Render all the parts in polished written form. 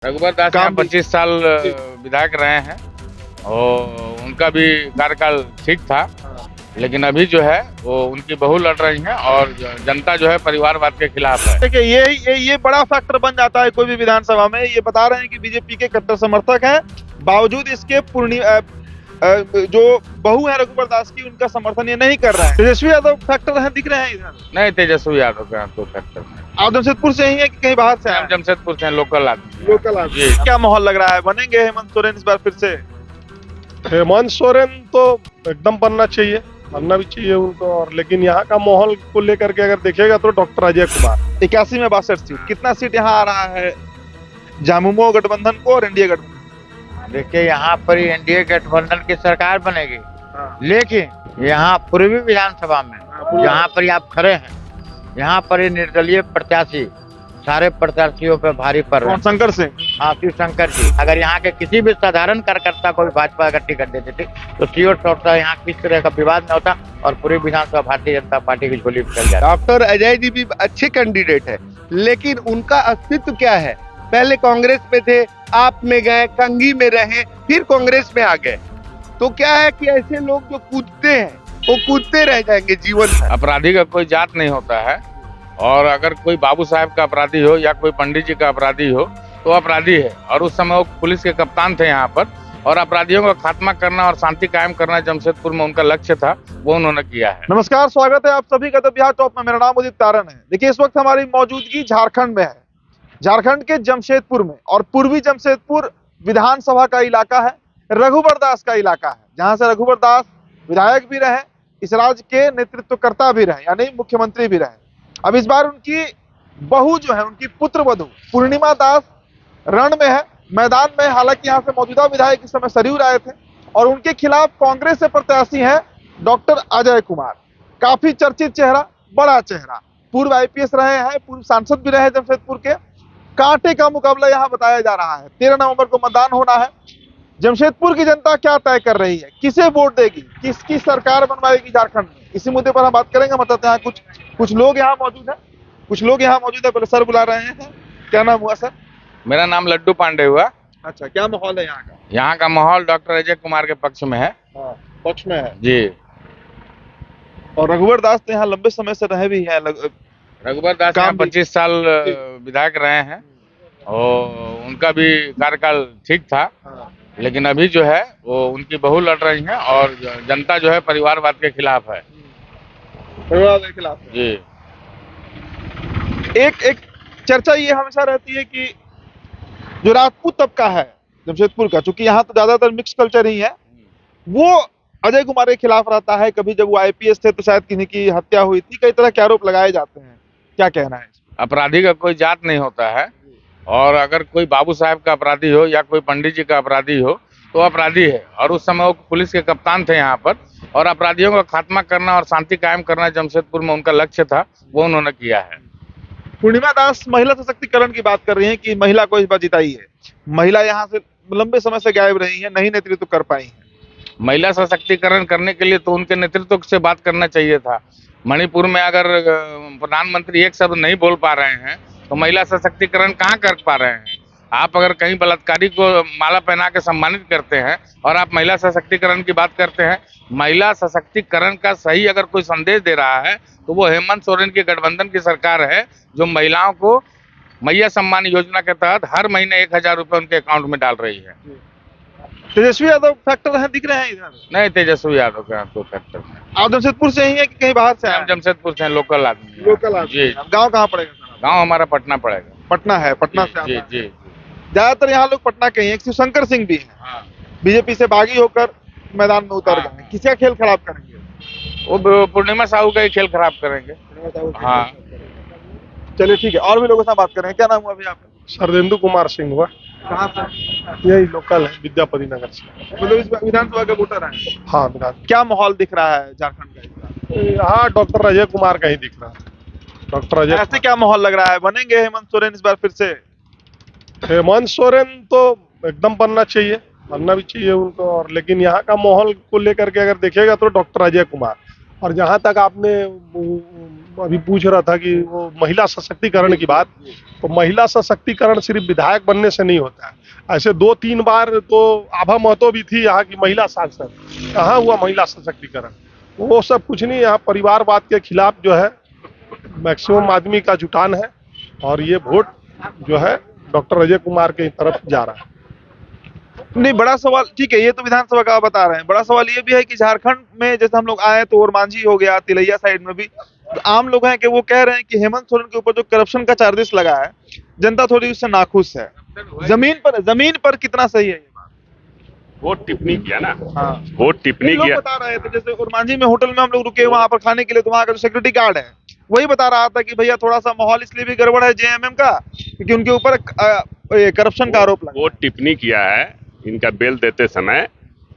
रघुवर दास यहाँ 25 साल विधायक रहे हैं और उनका भी कार्यकाल ठीक था, लेकिन अभी जो है वो उनकी बहू लड़ रही हैं और जनता जो है परिवारवाद के खिलाफ है। देखिए ये बड़ा फैक्टर बन जाता है कोई भी विधानसभा में। ये बता रहे हैं कि बीजेपी के कट्टर समर्थक हैं, बावजूद इसके जो बहू है रघुवर दास की, उनका समर्थन ये नहीं कर रहे हैं। तेजस्वी यादव फैक्टर हैं, दिख रहे हैं इधर? नहीं, तेजस्वी यादव के यहाँ तो फैक्टर नहीं। आप जमशेदपुर से ही हैं कि कहीं बाहर से? हम जमशेदपुर से हैं, लोकल आदमी। लोकल आदमी। क्या माहौल लग रहा है, बनेंगे हेमंत सोरेन इस बार फिर से? हेमंत सोरेन तो एकदम बनना भी चाहिए उनको। और लेकिन यहाँ का माहौल को लेकर के अगर देखिएगा तो डॉक्टर अजय कुमार 81 में 62 सीट, कितना सीट यहाँ आ रहा है झामुमो गठबंधन को और एनडीए गठबंधन? देखिए यहाँ पर एनडीए गठबंधन की सरकार बनेगी, लेकिन यहाँ पूर्वी विधानसभा में जहाँ पर आप खड़े हैं, यहाँ पर निर्दलीय प्रत्याशी सारे प्रत्याशियों पे भारी पड़ रहे हैं। शंकर सिंह? हाँ, शिव शंकर जी। अगर यहाँ के किसी भी साधारण कार्यकर्ता को भी भाजपा अगर टिकट देते थे तो श्योर तौर पर यहाँ किस तरह का विवाद न होता और पूरी विधानसभा भारतीय जनता पार्टी की झोली में चल जाता। डॉक्टर अजय जी भी अच्छे कैंडिडेट है, लेकिन उनका अस्तित्व क्या है? पहले कांग्रेस में थे, आप में गए, कंघी में रहे, फिर कांग्रेस में आ गए। तो क्या है कि ऐसे लोग जो कूदते हैं वो कूदते रह जाएंगे जीवन भर। अपराधी का कोई जात नहीं होता है, और अगर कोई बाबू साहब का अपराधी हो या कोई पंडित जी का अपराधी हो तो अपराधी है। और उस समय वो पुलिस के कप्तान थे यहाँ पर, और अपराधियों का खात्मा करना और शांति कायम करना जमशेदपुर में उनका लक्ष्य था, वो उन्होंने किया है। नमस्कार, स्वागत है आप सभी का द बिहार टॉप में। मेरा नाम उदित तारण है। देखिए, इस वक्त हमारी मौजूदगी झारखंड में है, झारखंड के जमशेदपुर में, और पूर्वी जमशेदपुर विधानसभा का इलाका है, रघुवर दास का इलाका है, जहां से रघुवर दास विधायक भी रहे, इस राज्य के नेतृत्वकर्ता भी रहे, यानी मुख्यमंत्री भी रहे। अब इस बार उनकी बहू जो है, उनकी पुत्र वधू पूर्णिमा दास रण में है, मैदान में। हालांकि यहाँ से मौजूदा विधायक इस समय सरयूर आए थे, और उनके खिलाफ कांग्रेस से प्रत्याशी हैं डॉक्टर अजय कुमार। काफी चर्चित चेहरा, बड़ा चेहरा, पूर्व आईपीएस रहे हैं, पूर्व सांसद भी रहे जमशेदपुर के। कांटे का मुकाबला यहाँ बताया जा रहा है। 13 नवंबर को मतदान होना है। जमशेदपुर की जनता क्या तय कर रही है, किसे वोट देगी, किसकी सरकार बनवाएगी झारखंड में, इसी मुद्दे पर हम बात करेंगे। मतलब यहाँ कुछ लोग यहाँ मौजूद है, पहले सर बुला रहे हैं। क्या नाम हुआ सर? मेरा नाम लड्डू पांडे हुआ। अच्छा, क्या माहौल है यहाँ का? यहाँ का माहौल डॉक्टर अजय कुमार के पक्ष में है। पक्ष में है जी। और रघुवर दास तो यहाँ लंबे समय से रहे भी हैं। रघुवर दास यहाँ 25 साल विधायक रहे हैं और उनका भी कार्यकाल ठीक था, लेकिन अभी जो है वो उनकी बहू लड़ रही हैं और जनता जो है परिवारवाद के खिलाफ है। परिवारवाद के खिलाफ जी। एक चर्चा ये हमेशा रहती है कि जो राजपूत तबका है जमशेदपुर का, चूंकि यहाँ तो ज्यादातर मिक्स कल्चर ही है, वो अजय कुमार के खिलाफ रहता है। कभी जब वो आईपीएस थे तो शायद किसी की हत्या हुई थी, कई तरह के आरोप लगाए जाते हैं। क्या कहना है? अपराधी का कोई जात नहीं होता है, और अगर कोई बाबू साहब का अपराधी हो या कोई पंडित जी का अपराधी हो तो अपराधी है। और उस समय वो पुलिस के कप्तान थे यहाँ पर, और अपराधियों का खात्मा करना और शांति कायम करना जमशेदपुर में उनका लक्ष्य था, वो उन्होंने किया है। पूर्णिमा दास महिला सशक्तिकरण की बात कर रही हैं कि महिला को इस बार जिताई है। महिला यहाँ से लंबे समय से गायब रही है, नहीं नेतृत्व कर पाई है। महिला सशक्तिकरण करने के लिए तो उनके नेतृत्व से बात करना चाहिए था। मणिपुर में अगर प्रधानमंत्री एक शब्द नहीं बोल पा रहे हैं तो महिला सशक्तिकरण कहाँ कर पा रहे हैं? आप अगर कहीं बलात्कारी को माला पहना के सम्मानित करते हैं और आप महिला सशक्तिकरण की बात करते हैं। महिला सशक्तिकरण का सही अगर कोई संदेश दे रहा है तो वो हेमंत सोरेन की गठबंधन की सरकार है, जो महिलाओं को मैया सम्मान योजना के तहत हर महीने 1000 रुपए उनके अकाउंट में डाल रही है। तेजस्वी यादव फैक्टर हैं, दिख रहे हैं इधर? नहीं, तेजस्वी यादव के यहाँ तो फैक्टर नहीं। आप जमशेदपुर से ही हैं कि कहीं बाहर से? हम जमशेदपुर से हैं, लोकल आदमी। लोकल आदमी। जी। गाँव कहाँ पड़ेगा सर? गाँव हमारा पटना पड़ेगा। पटना है, पटना से जी आता है। जी। ज्यादातर यहाँ लोग पटना के ही हैं। शिव शंकर सिंह भी हैं, हाँ। बीजेपी से बागी होकर मैदान में उतर गए। किसका खेल खराब करेंगे? वो पूर्णिमा साहू का ही खेल खराब करेंगे। हाँ। चलिए ठीक है, और भी लोगों से बात करेंगे। क्या नाम हुआ अभी आपका? शरदेंदु कुमार सिंह हुआ, कहाँ से? यही लोकल है, विद्यापति नगर से। मतलब इस विधानसभा के वोटर हैं। हाँ, विधान। क्या माहौल दिख रहा है झारखंड का इस बार? यहाँ डॉक्टर अजय कुमार का ही दिख रहा है। डॉक्टर अजय ऐसे क्या माहौल लग रहा है, बनेंगे हेमंत सोरेन इस बार फिर से? हेमंत सोरेन तो एकदम बनना भी चाहिए उनको। और लेकिन यहाँ का माहौल को लेकर के अगर देखिएगा तो डॉक्टर अजय कुमार और जहां तक आपने अभी पूछ रहा था कि वो महिला सशक्तिकरण की बात, तो महिला सशक्तिकरण सिर्फ विधायक बनने से नहीं होता है। ऐसे 2-3 बार तो आभा महतो भी थी यहाँ की महिला सांसद, कहाँ हुआ महिला सशक्तिकरण? वो सब कुछ नहीं। यहाँ परिवारवाद के खिलाफ जो है मैक्सिमम आदमी का जुटान है, और ये वोट जो है डॉक्टर अजय कुमार के तरफ जा रहा है। नहीं, बड़ा सवाल ठीक है, ये तो विधानसभा का आप बता रहे हैं। बड़ा सवाल ये भी है कि झारखंड में जैसे हम लोग आए तो ओरमांझी हो गया, तिलैया साइड में भी तो आम लोग हैं कि वो कह रहे हैं कि हेमंत सोरेन के ऊपर जो करप्शन का चार्जेस लगा है, जनता थोड़ी उससे नाखुश है। जमीन पर कितना सही है ये बात? वो टिप्पणी किया ना। हाँ, वो टिप्पणी लोग किया। बता रहे थे, जैसे ओरमांझी में होटल में हम लोग रुके वहां पर खाने के लिए, तो वहां का जो सिक्योरिटी गार्ड है वही बता रहा था कि भैया थोड़ा सा माहौल इसलिए भी गड़बड़ है जेएमएम का, क्योंकि उनके ऊपर करप्शन का आरोप लगा। वो टिप्पणी किया है इनका बेल देते समय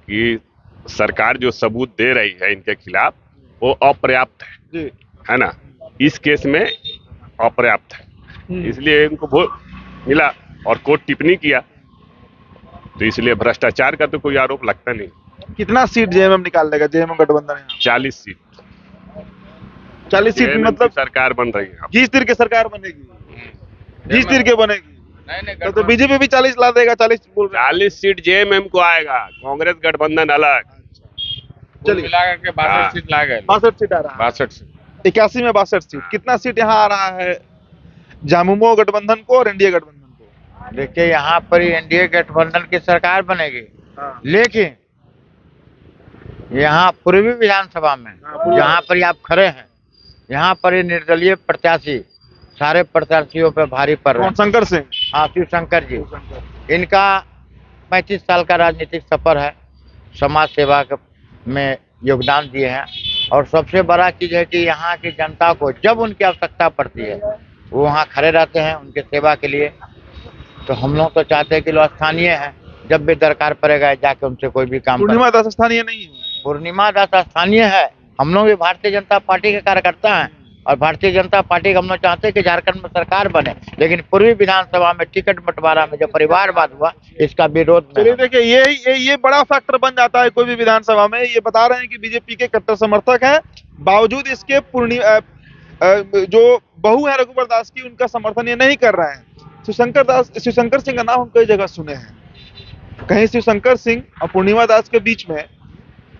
कि सरकार जो सबूत दे रही है इनके खिलाफ वो अपर्याप्त जी। है ना, इस केस में अपर्याप्त है, इसलिए इनको वोट मिला और कोर्ट टिप्पणी किया, तो इसलिए भ्रष्टाचार का तो कोई आरोप लगता नहीं। कितना सीट जेएमएम निकाल लेगा, जेएमएम गठबंधन है? 40 सीट 40 सीट JMM मतलब की सरकार बन रही है। घीस तीर के सरकार बनेगी, घीस तीर के बनेगी। नहीं तो बीजेपी भी 40 ला देगा, 40 बोल रहे हैं। 40 सीट जेएमएम को आएगा, कांग्रेस गठबंधन अलग। चलिए मिला करके 62 सीट ला गए। 62 सीट आ रहा है, 62 सीट 81 में 62 सीट। कितना सीट यहाँ आ रहा है झामुमो गठबंधन को और एनडीए गठबंधन को? देखिए यहाँ पर एनडीए गठबंधन की सरकार बनेगी, लेकिन यहाँ पूर्वी विधानसभा में जहाँ पर आप खड़े हैं, यहाँ पर ये निर्दलीय प्रत्याशी सारे प्रत्याशियों पे भारी पड़ रहे हैं। शंकर सिंह, हाँ, शिवशंकर जी, इनका 35 साल का राजनीतिक सफर है, समाज सेवा में योगदान दिए हैं, और सबसे बड़ा चीज है कि यहाँ की जनता को जब उनकी आवश्यकता पड़ती है वो वहाँ खड़े रहते हैं उनके सेवा के लिए। तो हम लोग तो चाहते हैं कि लोग स्थानीय हैं, जब भी दरकार पड़ेगा जाके उनसे कोई भी काम। पूर्णिमा दास स्थानीय नहीं है? पूर्णिमा दास स्थानीय है, हम लोग भी भारतीय जनता पार्टी के कार्यकर्ता हैं, और भारतीय जनता पार्टी हम लोग चाहते हैं कि झारखंड में सरकार बने, लेकिन पूर्वी विधानसभा में टिकट बंटवारा में जो परिवारवाद हुआ इसका विरोध में। चलिए देखिए, ये बड़ा फैक्टर बन जाता है कोई भी विधानसभा में। ये बता रहे हैं कि बीजेपी के कट्टर समर्थक हैं, बावजूद इसके जो बहू है रघुवर दास की, उनका समर्थन ये नहीं कर रहे हैं। शिवशंकर सिंह का नाम हम कई जगह सुने हैं, कहीं शिवशंकर सिंह और पूर्णिमा दास के बीच में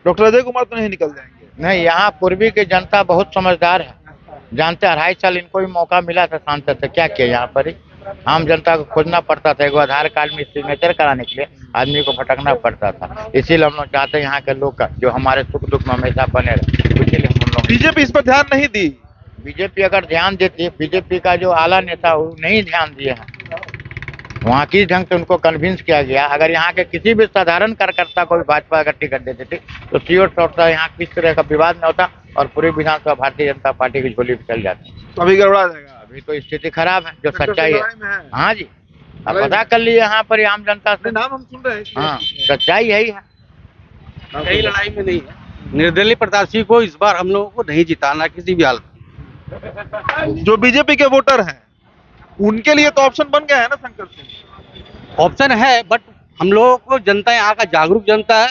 डॉक्टर अजय कुमार तो नहीं निकल जाएंगे? नहीं, यहाँ पूर्वी की जनता बहुत समझदार है, जानते हैं। 2.5 साल इनको भी मौका मिला था सांसद से, क्या किया यहाँ पर ही आम जनता को खोजना पड़ता था, एक आधार कार्ड में सिग्नेचर कराने के लिए आदमी को भटकना पड़ता था। इसीलिए हम लोग चाहते हैं यहाँ के लोग का जो हमारे सुख दुख में हमेशा बने रहे, इसीलिए हम लोग। बीजेपी इस पर ध्यान नहीं दी? बीजेपी अगर ध्यान देती है, बीजेपी का जो आला नेता वो नहीं ध्यान दिए हैं, वहाँ किस ढंग से उनको कन्विंस किया गया। अगर यहाँ के किसी भी साधारण कार्यकर्ता को भी भाजपा अगर टिकट दे देती तो सीओ टोटता यहाँ किस तरह का विवाद न होता और पूरी विधानसभा भारतीय जनता पार्टी की झोली में चल जाती। तो अभी गड़बड़ा जाएगा? अभी तो स्थिति खराब है, जो सच्चाई है। हाँ जी, अब पता कर लिए यहाँ पर आम जनता से, नाम हम सुन रहे हैं। हाँ, सच्चाई यही है। कई लड़ाई में नहीं है, निर्दलीय प्रत्याशी को इस बार हम लोगों को नहीं जिताना किसी भी हालत में। जो बीजेपी के वोटर हैं उनके लिए तो ऑप्शन बन गया है ना शंकर सिंह? ऑप्शन है, बट हम लोगों को जनता यहाँ का जागरूक जनता है,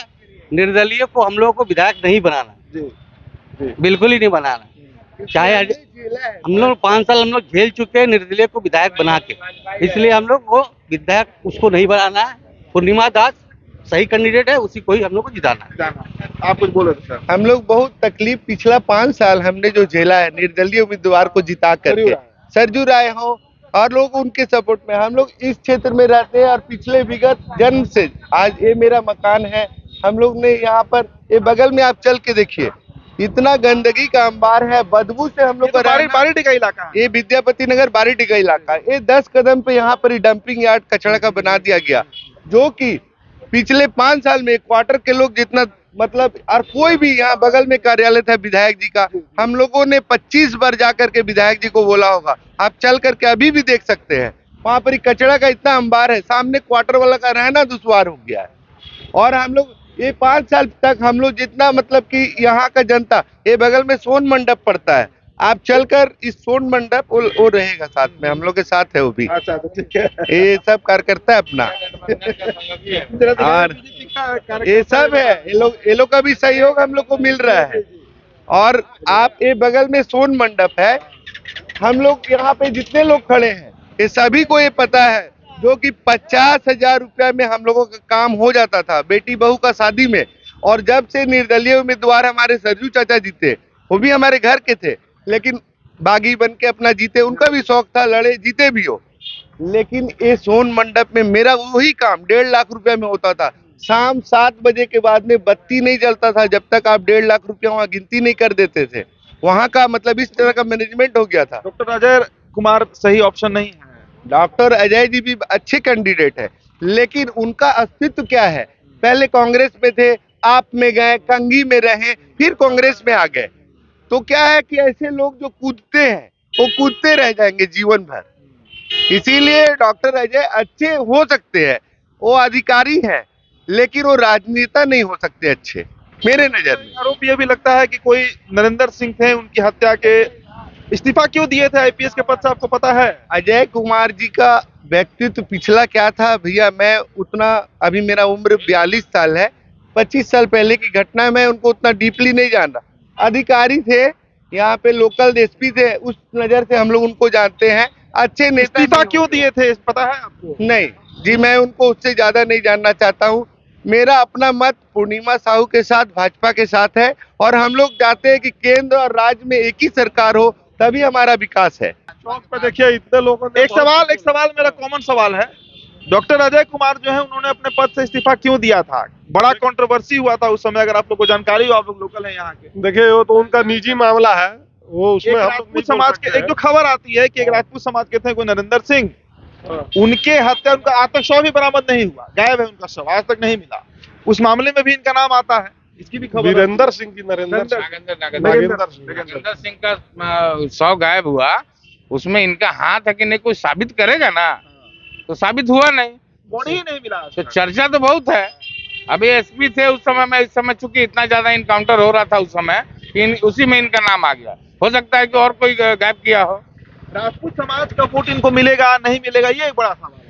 निर्दलीय को हम लोगों को विधायक नहीं बनाना। जी। बिल्कुल ही नहीं बनाना। चाहे हम लोग 5 साल हम लोग झेल चुके हैं निर्दलीय को विधायक बना के, इसलिए हम लोग वो विधायक उसको नहीं बनाना है। पूर्णिमा दास सही कैंडिडेट है, उसी को ही हम लोग को जिताना है। आप कुछ बोले थे सर? हम लोग बहुत तकलीफ पिछला 5 साल हमने जो झेला है निर्दलीय उम्मीदवार को जिता करके, सरजू राय हो और लोग उनके सपोर्ट में, हम लोग इस क्षेत्र में रहते हैं और पिछले विगत जन्म से आज ये मेरा मकान है। हम लोग ने यहाँ पर ये बगल में आप चल के देखिए, इतना गंदगी का अंबार है, बदबू से हम लोग का बारीटी का इलाका है। ये विद्यापति नगर बारीटी का इलाका है। ये 10 कदम पे यहाँ पर डंपिंग यार्ड कचरा का बना दिया गया, जो कि पिछले 5 साल में क्वार्टर के लोग जितना मतलब, और कोई भी यहाँ बगल में कार्यालय था विधायक जी का, हम लोगों ने 25 बार जाकर के विधायक जी को बोला होगा। आप चल करके अभी भी देख सकते हैं, वहां पर कचरा का इतना अंबार है, सामने क्वार्टर वाला का रहना दुश्वार हो गया है। और हम लोग ये 5 साल तक हम लोग जितना मतलब कि यहाँ का जनता, ये बगल में सोन मंडप पड़ता है, आप चलकर इस सोन मंडप वो रहेगा साथ में, हम लोग के साथ है वो भी। अच्छा तो ठीक है, ये सब कार्यकर्ता है अपना और ये सब है, ये लोग का भी सहयोग हम लोग को मिल रहा है। और आप ये बगल में सोन मंडप है। हम लोग यहाँ पे जितने लोग खड़े हैं ये सभी को ये पता है, जो कि 50,000 रुपया में हम लोगों का काम हो जाता था बेटी बहू का शादी में। और जब से निर्दलीय उम्मीदवार हमारे सरजू चाचा जीते, वो भी हमारे घर के थे, लेकिन बागी बन के अपना जीते, उनका भी शौक था लड़े जीते भी हो। लेकिन ये सोन मंडप में मेरा वही काम 1.5 लाख रुपया में होता था। शाम 7 बजे के बाद में बत्ती नहीं जलता था जब तक आप 1.5 लाख रुपया वहाँ गिनती नहीं कर देते थे। वहाँ का मतलब इस तरह का मैनेजमेंट हो गया था। डॉक्टर अजय कुमार सही ऑप्शन नहीं है। डॉक्टर अजय जी भी अच्छे कैंडिडेट है, लेकिन उनका अस्तित्व क्या है? पहले कांग्रेस में थे, आप में गए, कंगी में रहे, फिर कांग्रेस में आ गए। तो क्या है कि ऐसे लोग जो कूदते हैं वो कूदते रह जाएंगे जीवन भर। इसीलिए डॉक्टर अजय अच्छे हो सकते हैं, वो अधिकारी हैं, लेकिन वो राजनेता नहीं हो सकते अच्छे मेरे नजर में। आरोप ये भी लगता है कि कोई नरेंद्र सिंह थे, उनकी हत्या के इस्तीफा क्यों दिए थे आईपीएस के पद से, आपको पता है? अजय कुमार जी का व्यक्तित्व पिछला क्या था भैया, मैं उतना, अभी मेरा उम्र 42 साल है, 25 साल पहले की घटना है, मैं उनको उतना डीपली नहीं जान रहा। अधिकारी थे, यहाँ पे लोकल एसपी थे, उस नजर से हम लोग उनको जानते हैं। अच्छे नेता इस्तीफा क्यों दिए थे पता है आपको? नहीं जी, मैं उनको उससे ज्यादा नहीं जानना चाहता हूँ। मेरा अपना मत पूर्णिमा साहू के साथ, भाजपा के साथ है, और हम लोग चाहते हैं कि केंद्र और राज्य में एक ही सरकार हो, तभी हमारा विकास है। चौक पे देखिए इतने लोगों ने एक सवाल मेरा कॉमन सवाल है, डॉक्टर अजय कुमार जो है उन्होंने अपने पद से इस्तीफा क्यों दिया था? बड़ा कंट्रोवर्सी हुआ था उस समय, अगर आप लोग को जानकारी हो, आप लोग लोकल हैं यहाँ के। देखिए वो तो उनका निजी मामला है, वो उसमें हम लोग नहीं राजपूत बोल समाज सकते के एक जो खबर आती है कि एक राजपूत समाज के थे कोई नरेंद्र सिंह, हैं। उनके हत्या, उनका आज तक शव भी बरामद नहीं हुआ, गायब है उनका शव, आज तक नहीं मिला। उस मामले में भी इनका नाम आता है, इसकी भी खबर है। वीरेंद्र सिंह की नरेंद्र सिंह नागेंद्र सिंह का शव गायब हुआ, उसमें इनका हाथ है कि नहीं कोई साबित करेगा ना, तो साबित हुआ नहीं, बॉडी ही नहीं मिला। तो चर्चा तो बहुत है। अभी एसपी थे उस समय में, इस समय चूंकि इतना ज्यादा इनकाउंटर हो रहा था उस समय, उसी में इनका नाम आ गया। हो सकता है कि और कोई गायब किया हो। राजपूत समाज का वोट इनको मिलेगा नहीं मिलेगा, ये एक बड़ा सवाल है।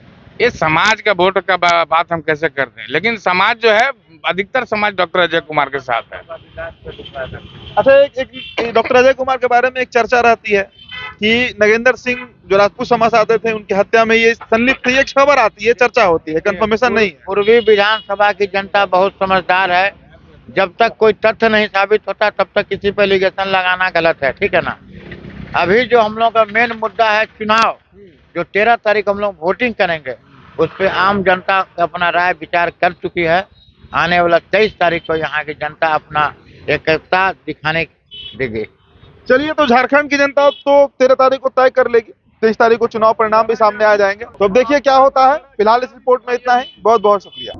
ये समाज का वोट का बात हम कैसे करते हैं, लेकिन समाज जो है, अधिकतर समाज डॉक्टर अजय कुमार के साथ है। अच्छा, एक डॉक्टर अजय कुमार के बारे में एक चर्चा रहती है कि नगेंद्र सिंह जो राजपूत समाज आते थे, उनकी हत्या में ये संलिप्त थी, एक खबर आती है, चर्चा होती है, कंफर्मेशन नहीं है। पूर्वी विधानसभा की जनता बहुत समझदार है। जब तक कोई तथ्य नहीं साबित होता तब तक किसी पर एलिगेशन लगाना गलत है, ठीक है ना। अभी जो हम लोग का मेन मुद्दा है चुनाव, जो 13 तारीख हम लोग वोटिंग करेंगे, उस पर आम जनता अपना राय विचार कर चुकी है। आने वाला 23 तारीख को यहाँ की जनता अपना एकता दिखाने देगी। चलिए, तो झारखंड की जनता तो 13 तारीख को तय कर लेगी, 23 तारीख को चुनाव परिणाम भी सामने आ जाएंगे। तो अब देखिए क्या होता है। फिलहाल इस रिपोर्ट में इतना ही, बहुत बहुत शुक्रिया।